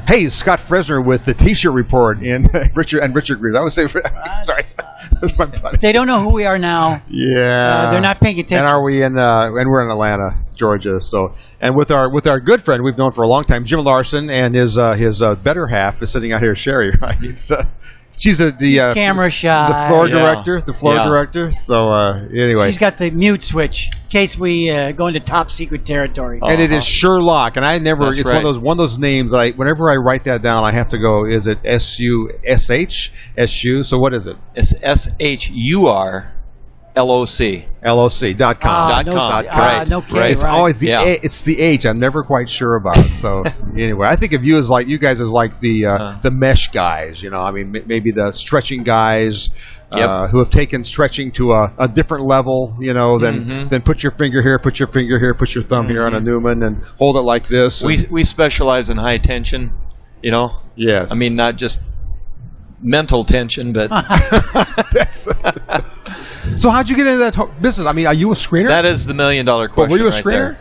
Hey, Scott Fresener with the T-shirt report in Richard Greaves. I would say, sorry, that's my buddy. They don't know who we are now. Yeah, they're not paying attention. And we're in Atlanta, Georgia. So, and with our good friend we've known for a long time, Jim Larson, and his better half is sitting out here, Sherry. Right? She's the camera shy, the floor director. So anyway, she's got the mute switch in case we go into top secret territory. And it is Shurloc, and I never. That's it's right. one of those names. Whenever I write that down, I have to go. Is it SUSH? SU? So what is it? It's SHURLOC. LOC.com. Right. No kidding, right. It's always it's the H. I'm never quite sure about. So anyway, I think of you guys as like the mesh guys. I mean, maybe the stretching guys who have taken stretching to a different level. Than put your finger here, put your finger here, put your thumb here on a Newman, and hold it like this. We specialize in high tension. Yes. I mean, not just mental tension, but. So how'd you get into that business? I mean, are you a screener? That is the $1 million question. Were you a right screener? There.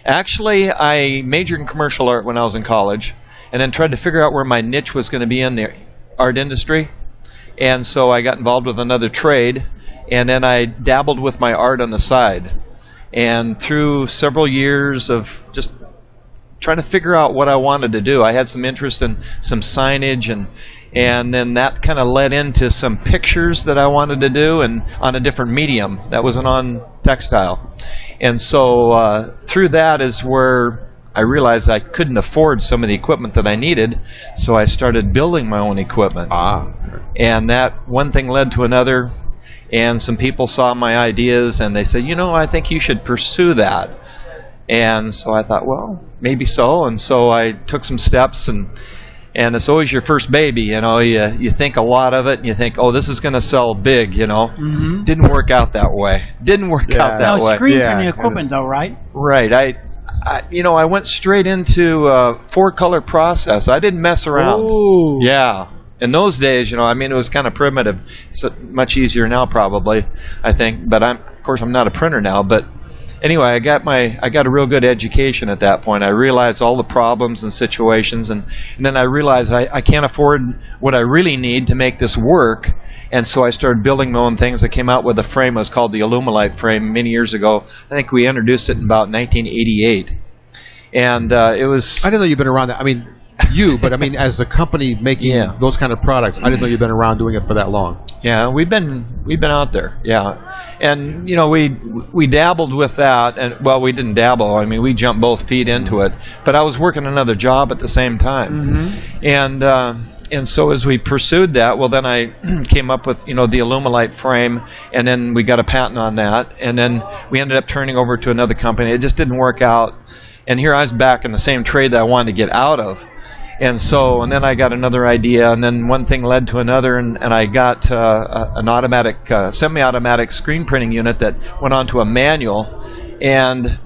Actually, I majored in commercial art when I was in college, and then tried to figure out where my niche was going to be in the art industry. And so I got involved with another trade, and then I dabbled with my art on the side. And through several years of just trying to figure out what I wanted to do, I had some interest in some signage, and then that kind of led into some pictures that I wanted to do, and on a different medium that wasn't on textile. And so through that is where I realized I couldn't afford some of the equipment that I needed, so I started building my own equipment. And that one thing led to another, and some people saw my ideas and they said, I think you should pursue that. And so I thought, well, maybe so. And so I took some steps, and it's always your first baby, you think a lot of it, and you think, oh, this is going to sell big, Didn't work out that way. Screen printing equipment, though, right? Right. I went straight into 4-color process. I didn't mess around. Ooh. Yeah. In those days, it was kind of primitive. It's much easier now, probably, I think. But of course, I'm not a printer now, but. Anyway, I got a real good education at that point. I realized all the problems and situations, and then I realized I can't afford what I really need to make this work, and so I started building my own things. I came out with a frame. It was called the Alumilite frame many years ago. I think we introduced it in about 1988, and it was. I didn't know you've been around that. I mean, but I mean, as a company making those kind of products, I didn't know you've been around doing it for that long. Yeah, we've been out there. Yeah. And we dabbled with that, and well, we didn't dabble. I mean, we jumped both feet into it. But I was working another job at the same time, and so as we pursued that, well, then I came up with the Alumilite frame, and then we got a patent on that, and then we ended up turning over to another company. It just didn't work out, and here I was back in the same trade that I wanted to get out of. And then I got another idea, and then one thing led to another, and I got an automatic, semi-automatic screen printing unit that went onto a manual, and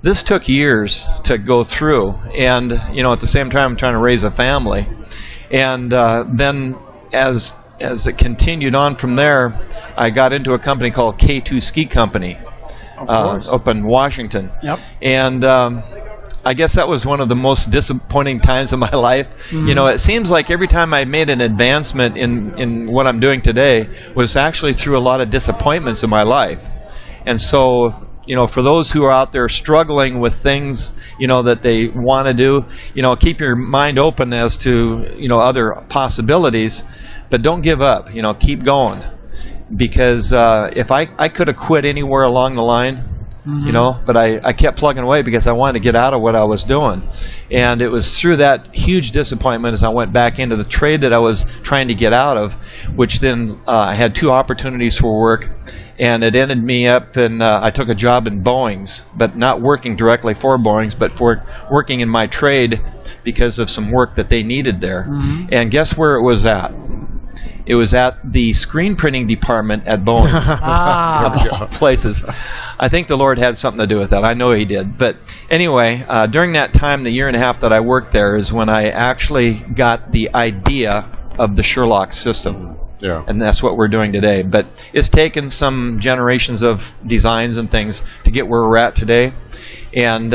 this took years to go through. And at the same time, I'm trying to raise a family, and then as it continued on from there, I got into a company called K2 Ski Company, up in Washington. Yep. And I guess that was one of the most disappointing times of my life. It seems like every time I made an advancement in what I'm doing today was actually through a lot of disappointments in my life. And so, for those who are out there struggling with things, that they want to do, keep your mind open as to, other possibilities, but don't give up, keep going. Because if I could have quit anywhere along the line, but I kept plugging away because I wanted to get out of what I was doing. And it was through that huge disappointment as I went back into the trade that I was trying to get out of, which then I had 2 opportunities for work, and it ended me up in, I took a job in Boeing's, but not working directly for Boeing's, but for working in my trade because of some work that they needed there. And guess where it was at? It was at the screen printing department at Boeing's, of all places. I think the Lord had something to do with that. I know He did. But anyway, during that time, the year and a half that I worked there, is when I actually got the idea of the Shurloc system. Yeah. And that's what we're doing today. But it's taken some generations of designs and things to get where we're at today. And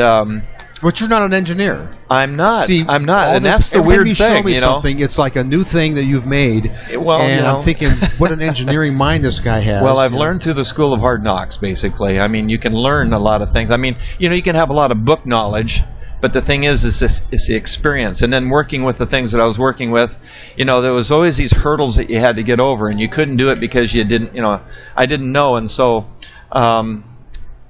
But you're not an engineer. I'm not. See, I'm not, and that's the every weird time you thing. show me something, it's like a new thing that you've made. Well, and I'm thinking, what an engineering mind this guy has. Well, I've learned through the School of Hard Knocks, basically. I mean, you can learn a lot of things. I mean, you can have a lot of book knowledge, but the thing is the experience. And then working with the things that I was working with, there was always these hurdles that you had to get over, and you couldn't do it because you didn't, I didn't know. And so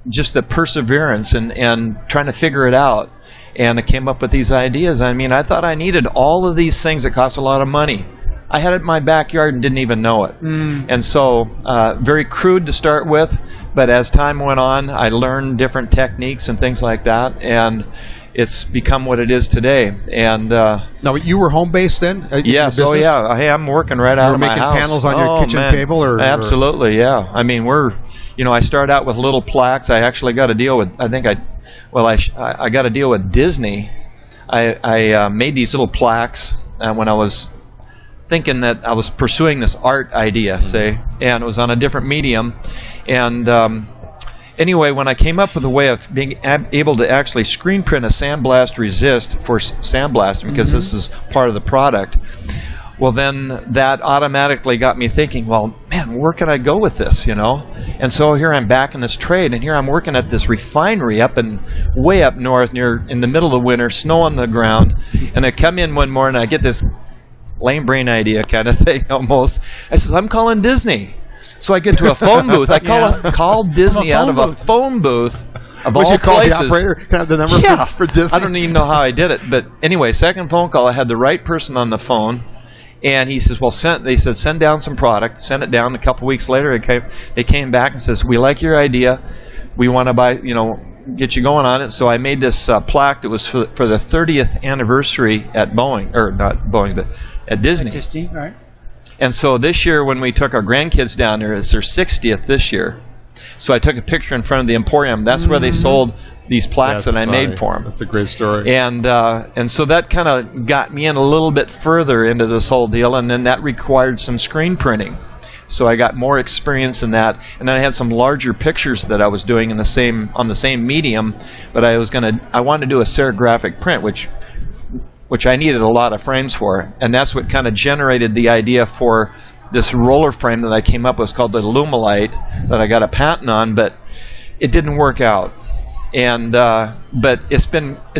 just the perseverance and trying to figure it out. And I came up with these ideas. I mean, I thought I needed all of these things that cost a lot of money. I had it in my backyard and didn't even know it. And so very crude to start with, but as time went on, I learned different techniques and things like that, and it's become what it is today. And now, you were home based then? Yes. Oh, yeah. Hey, I'm working right out of my house. Making panels on your kitchen table, or absolutely, yeah. I mean, I started out with little plaques. I actually got a deal with. I got a deal with Disney. I made these little plaques when I was thinking that I was pursuing this art idea, and it was on a different medium. And anyway, when I came up with a way of being able to actually screen print a sandblast resist for sandblasting, because this is part of the product, well, then that automatically got me thinking, well, man, where can I go with this, And so here I'm back in this trade, and here I'm working at this refinery way up north in the middle of winter, snow on the ground, and I come in one morning, I get this lame brain idea kind of thing almost. I says, I'm calling Disney. So I get to a phone booth. I call Disney out of a phone booth of all places. The operator? Can I have the number for Disney? I don't even know how I did it. But anyway, second phone call, I had the right person on the phone. And he says, well, they said, send down some product. Send it down. A couple weeks later, they came back and says, we like your idea. We want to buy, get you going on it. So I made this plaque that was for the 30th anniversary at Boeing, or not Boeing, but at Disney. Disney, right. And so this year, when we took our grandkids down there, it's their 60th this year. So I took a picture in front of the Emporium. That's where they sold these plaques that I made for them. That's a great story. And so that kind of got me in a little bit further into this whole deal, and then that required some screen printing. So I got more experience in that, and then I had some larger pictures that I was doing on the same medium, but I wanted to do a serigraphic print, which I needed a lot of frames for, and that's what kind of generated the idea for this roller frame that I came up with. It's called the Lumalite, that I got a patent on, but it didn't work out. And but it's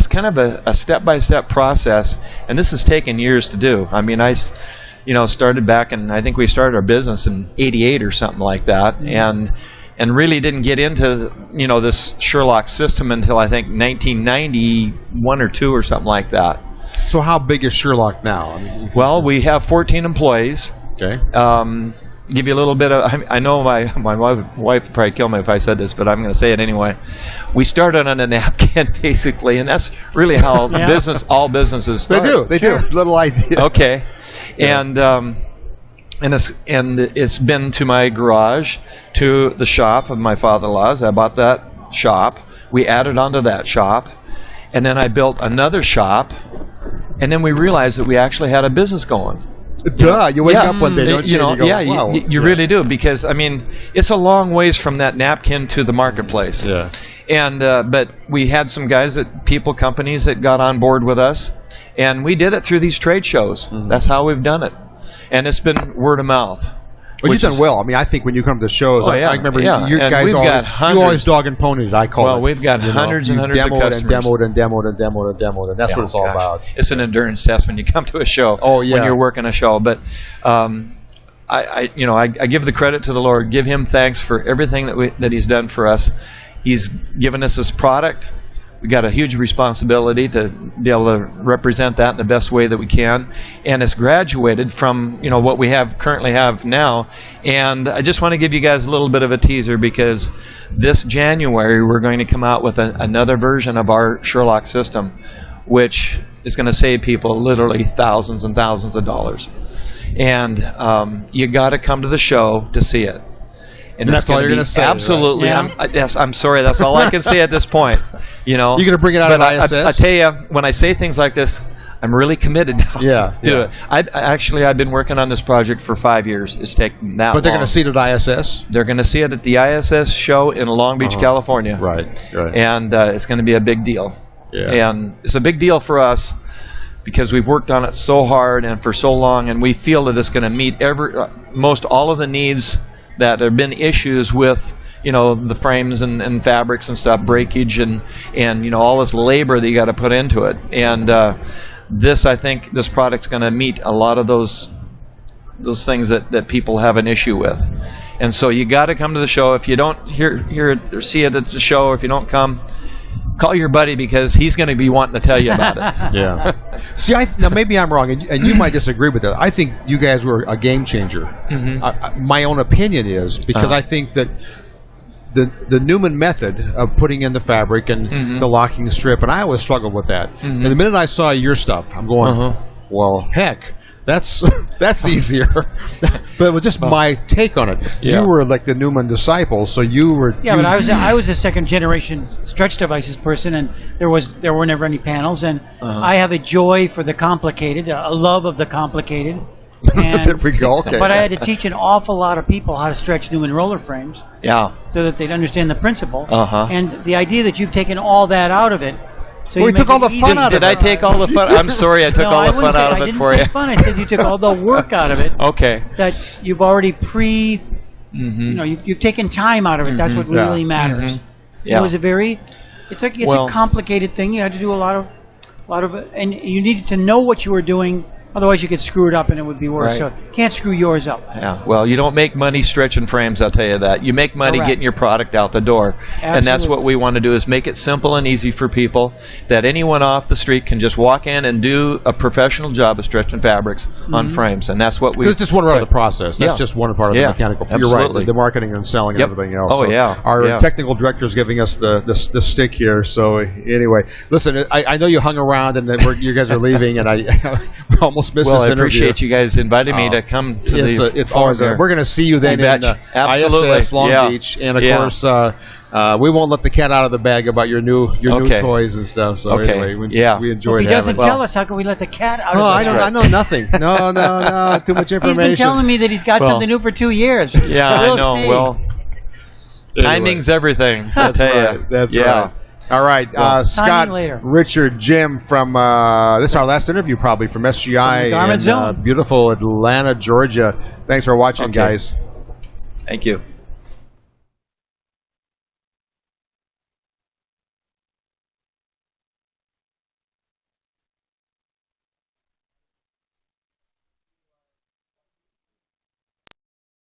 kind of a step-by-step process, and this has taken years to do. I mean, I started back, and I think we started our business in '88 or something like that, and really didn't get into this Shurloc system until I think 1991 or 2 or something like that. So how big is Shurloc now? Well, we have 14 employees. Okay. Give you a little bit of. I know my wife would probably kill me if I said this, but I'm going to say it anyway. We started on a napkin basically, and that's really how all businesses start. They do. Little idea. Okay. Yeah. And it's been to my garage, to the shop of my father-in-law's. I bought that shop. We added onto that shop, and then I built another shop, and then we realized that we actually had a business going. You wake up one day, don't you? And you go, wow. You really do, because I mean, it's a long ways from that napkin to the marketplace. Yeah. And but we had some companies that got on board with us, and we did it through these trade shows. That's how we've done it, and it's been word of mouth. Well, you've done well. I mean, I think when you come to the shows, I remember you guys you always dog and ponies, I call it. Well, we've got hundreds and hundreds of customers. And demoed, and that's what it's all about. It's an endurance test when you come to a show. Oh, yeah. When you're working a show, but I give the credit to the Lord. Give Him thanks for everything that He's done for us. He's given us this product. We got a huge responsibility to be able to represent that in the best way that we can, and it's graduated from what we currently have now. And I just want to give you guys a little bit of a teaser, because this January we're going to come out with another version of our Shurloc system, which is going to save people literally thousands and thousands of dollars. And you got to come to the show to see it. And that's all you're going to say. Absolutely. Right? Yeah. I'm sorry. That's all I can say at this point. You're going to bring it out of ISS? I tell you, when I say things like this, I'm really committed now to it. I've been working on this project for 5 years. It's taken that long. But they're going to see it at ISS? They're going to see it at the ISS show in Long Beach, California. Right. And it's going to be a big deal. And it's a big deal for us because we've worked on it so hard and for so long, and we feel that it's going to meet most all of the needs that have been issues with, the frames and fabrics and stuff, breakage and all this labor that you got to put into it. And I think this product's going to meet a lot of those things that people have an issue with. And so you got to come to the show. If you don't hear it or see it at the show, or if you don't come, call your buddy because he's going to be wanting to tell you about it. Yeah. See, now maybe I'm wrong, and you might disagree with that. I think you guys were a game changer. My own opinion is because I think that the Newman method of putting in the fabric and the locking strip, and I always struggled with that. And the minute I saw your stuff, I'm going, well, heck. That's easier, but with just my take on it, you were like the Newman disciple, so you were. Yeah, but I was a second generation stretch devices person, and there were never any panels, and I have a joy for the complicated, a love of the complicated. And, there we go. Okay. But I had to teach an awful lot of people how to stretch Newman roller frames. Yeah. So that they'd understand the principle. And the idea that you've taken all that out of it. So we took all the fun out of it. Did I take all the fun? I'm sorry, I took all the fun out of it for you. I didn't say fun. I said you took all the work out of it. Okay. That you've already you've taken time out of it. That's what really matters. Yeah. It was it's a complicated thing. You had to do a lot of it, and you needed to know what you were doing. Otherwise, you could screw it up and it would be worse. Right. So can't screw yours up. Yeah. Well, you don't make money stretching frames, I'll tell you that. You make money getting your product out the door. Absolutely. And that's what we want to do is make it simple and easy for people that anyone off the street can just walk in and do a professional job of stretching fabrics on frames. And that's what we... It's just one part of the process. That's just one part of the mechanical... Absolutely. You're right. The marketing and selling and everything else. Oh, so our technical director is giving us the stick here. So anyway, listen, I know you hung around and that you guys are leaving and I almost missed this interview. I appreciate you guys inviting me to come to it's always there. We're going to see you then in ISS Long Beach, and of course we won't let the cat out of the bag about your new toys and stuff. So anyway, we enjoyed it. If he doesn't tell us, how can we let the cat out of the bag? I know nothing. No, too much information. He's been telling me that he's got something new for 2 years. Yeah, I know. See. Well, timing's everything. That's right. That's right. All right, Scott, Richard, Jim from this is our last interview probably from SGI in beautiful Atlanta, Georgia. Thanks for watching, guys. Thank you.